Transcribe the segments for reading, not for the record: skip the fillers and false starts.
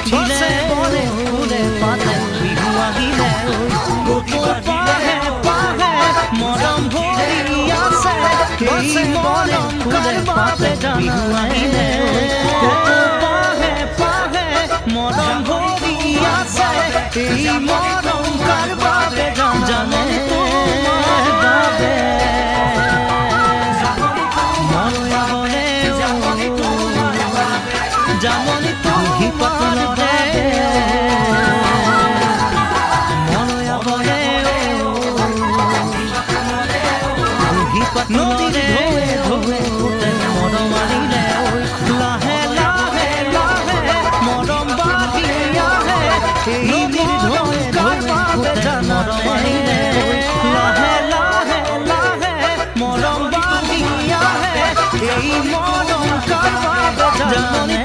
উঠিলে বলে ফুলে পাতে বিহু আহিলে পাহে পাহে মৰম ভৰি আছে এই মৰম ফুলে পাতে বিহু আহিলে পাহে পাহে মৰম ভৰি আছে এই মৰম কাৰ বাবে জানে তোমাৰ বাবে মনয়া বলে জামনি তুহি পাতলৰে মনয়া বলে তুহি পাতলৰে ধোৱে ধোৱে মৰম মাৰিলে লাহে লাহে লাহে মৰম বাঢ়ি আহে এই মৰম কাৰ বাবে মৰম মাৰিলে লাহে লাহে লাহে মৰম বাঢ়ি আহে এই মৰম কাৰ বাবে জানে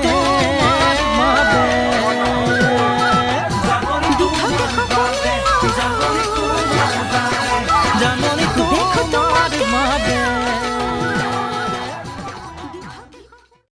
জানো